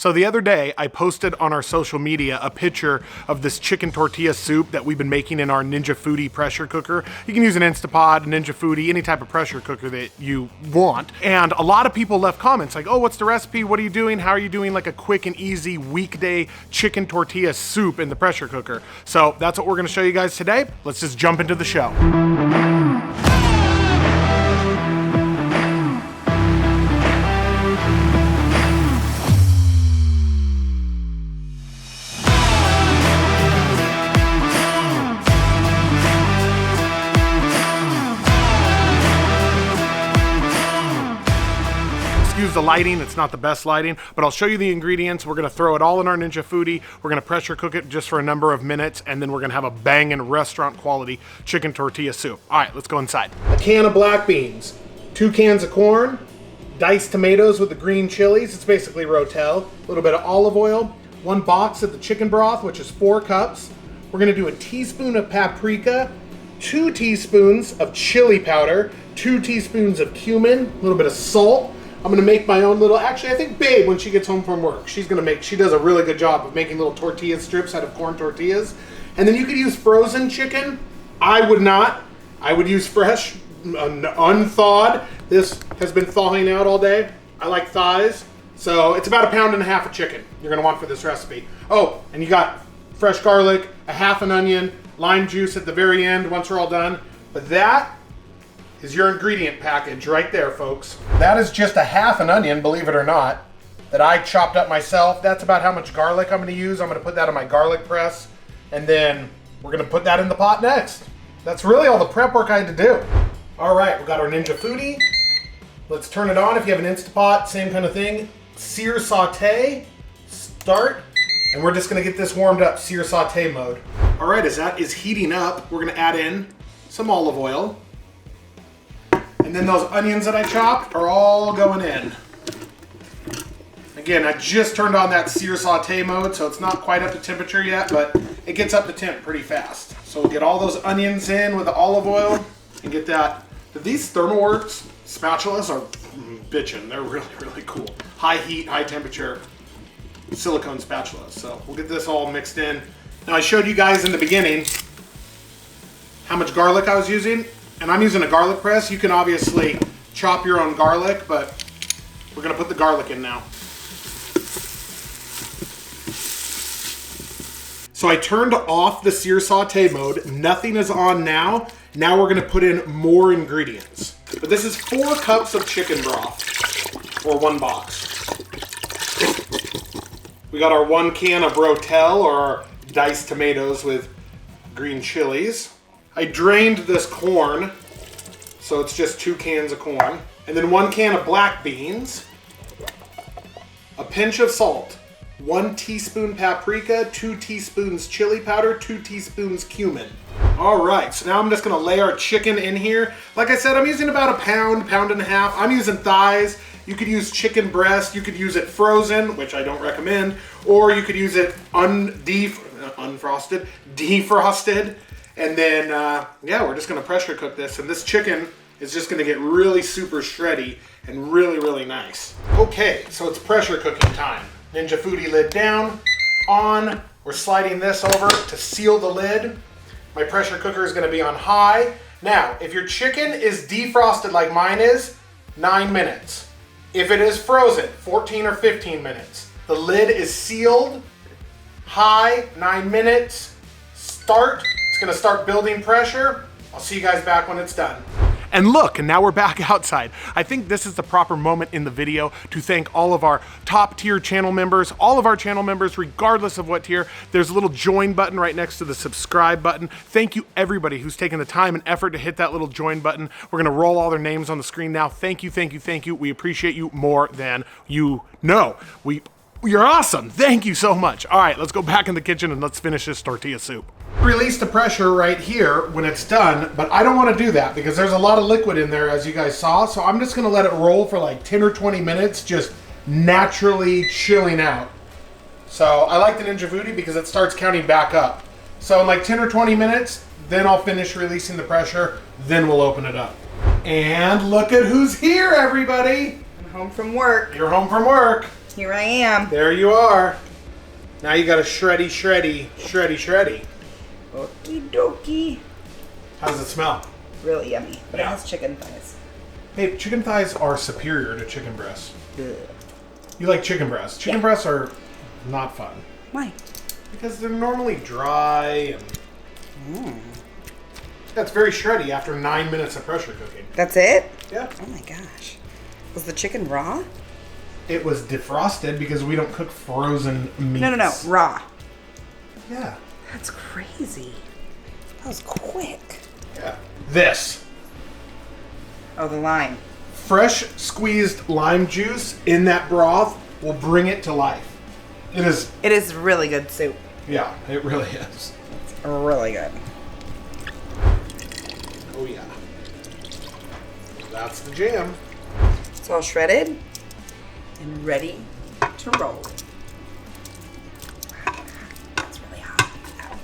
So the other day, I posted on our social media a picture of this chicken tortilla soup that we've been making in our Ninja Foodi pressure cooker. You can use an Instapot, a Ninja Foodi, any type of pressure cooker that you want. And a lot of people left comments like, oh, what's the recipe? What are you doing? How are you doing like a quick and easy weekday chicken tortilla soup in the pressure cooker? So that's what we're gonna show you guys today. Let's just jump into the show. Excuse the lighting, it's not the best lighting, but I'll show you the ingredients. We're gonna throw it all in our Ninja Foodi. We're gonna pressure cook it just for a number of minutes, and then we're gonna have a banging restaurant quality chicken tortilla soup. All right, let's go inside. A can of black beans, 2 cans of corn, diced tomatoes with the green chilies, it's basically Rotel, a little bit of olive oil, 1 box of the chicken broth, which is 4 cups. We're gonna do a teaspoon of paprika, 2 teaspoons of chili powder, 2 teaspoons of cumin, a little bit of salt. I'm gonna make my own little, actually I think Babe, when she gets home from work, she does a really good job of making little tortilla strips out of corn tortillas. And then you could use frozen chicken. I would not. I would use fresh, unthawed. This has been thawing out all day. I like thighs. So it's about 1.5 pounds of chicken you're gonna want for this recipe. Oh, and you got fresh garlic, a half an onion, lime juice at the very end once we're all done. But that is your ingredient package right there, folks. That is just a half an onion, believe it or not, that I chopped up myself. That's about how much garlic I'm gonna use. I'm gonna put that in my garlic press, and then we're gonna put that in the pot next. That's really all the prep work I had to do. All right, we got our Ninja Foodi. Let's turn it on. If you have an Instapot, same kind of thing. Sear saute, start, and we're just gonna get this warmed up, sear saute mode. All right, as that is heating up, we're gonna add in some olive oil. And then those onions that I chopped are all going in. Again, I just turned on that sear saute mode, so it's not quite up to temperature yet, but it gets up to temp pretty fast. So we'll get all those onions in with the olive oil and get that. These ThermoWorks spatulas are bitchin'. They're really, really cool. High heat, high temperature silicone spatulas. So we'll get this all mixed in. Now I showed you guys in the beginning how much garlic I was using. And I'm using a garlic press. You can obviously chop your own garlic, but we're gonna put the garlic in now. So I turned off the sear saute mode. Nothing is on now. Now we're gonna put in more ingredients. But this is 4 cups of chicken broth, or 1 box. We got our 1 can of Rotel, or our diced tomatoes with green chilies. I drained this corn, so it's just 2 cans of corn. And then 1 can of black beans, a pinch of salt, 1 teaspoon paprika, 2 teaspoons chili powder, 2 teaspoons cumin. All right, so now I'm just gonna lay our chicken in here. Like I said, I'm using about 1 pound, 1.5 pounds. I'm using thighs. You could use chicken breast. You could use it frozen, which I don't recommend, or you could use it unfrosted, defrosted. And then, yeah, we're just gonna pressure cook this. And this chicken is just gonna get really super shreddy and really, really nice. Okay, so it's pressure cooking time. Ninja Foodi lid down, on. We're sliding this over to seal the lid. My pressure cooker is gonna be on high. Now, if your chicken is defrosted like mine is, 9 minutes. If it is frozen, 14 or 15 minutes. The lid is sealed, high, 9 minutes, start. It's gonna start building pressure. I'll see you guys back when it's done. And look, and now we're back outside. I think this is the proper moment in the video to thank all of our top tier channel members, all of our channel members, regardless of what tier. There's a little join button right next to the subscribe button. Thank you everybody who's taken the time and effort to hit that little join button. We're gonna roll all their names on the screen now. Thank you, thank you, thank you. We appreciate you more than you know. You're awesome. Thank you so much. All right, let's go back in the kitchen and let's finish this tortilla soup. Release the pressure right here when it's done, but I don't want to do that because there's a lot of liquid in there, as you guys saw. So I'm just going to let it roll for like 10 or 20 minutes, just naturally chilling out. So I like the Ninja Foodi because it starts counting back up. So in like 10 or 20 minutes, then I'll finish releasing the pressure, then we'll open it up. And look at who's here, everybody. I'm home from work. You're home from work. Here I am. There you are. Now you got a shreddy. Okie dokie. How does it smell? Really yummy. But Yeah. it has chicken thighs. Hey, chicken thighs are superior to chicken breasts. Ugh. You like chicken breasts. Chicken breasts are not fun. Why? Because they're normally dry and... Yeah, it's very shreddy after 9 minutes of pressure cooking. That's it? Yeah. Oh my gosh. Was the chicken raw? It was defrosted because we don't cook frozen meats. No. Raw. Yeah. That's crazy. That was quick. Yeah. This. Oh, the lime. Fresh squeezed lime juice in that broth will bring it to life. It is really good soup. Yeah, it really is. It's really good. Oh yeah. That's the jam. It's all shredded and ready to roll. That's really hot. Ow.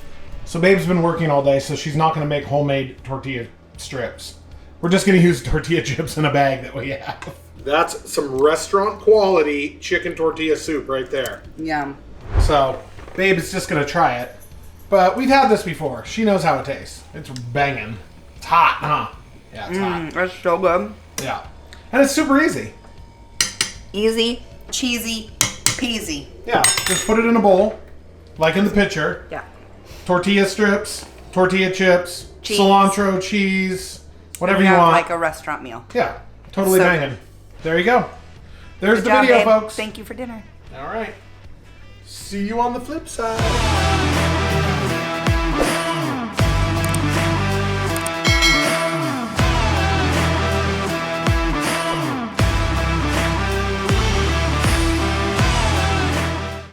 So Babe's been working all day, so she's not going to make homemade tortilla strips. We're just going to use tortilla chips in a bag that we have. That's some restaurant quality chicken tortilla soup right there. Yum. So Babe is just going to try it. But we've had this before. She knows how it tastes. It's banging. It's hot, huh? Yeah, it's hot. That's so good. Yeah. And it's super easy. Easy, cheesy, peasy. Yeah, just put it in a bowl, like in the picture. Yeah. Tortilla strips, tortilla chips, Cheese. cilantro, cheese, whatever you Have want. like a restaurant meal. Yeah, totally So banging. There you go. There's Good the job, video, babe. folks. Thank you for dinner. All right. See you on the flip side.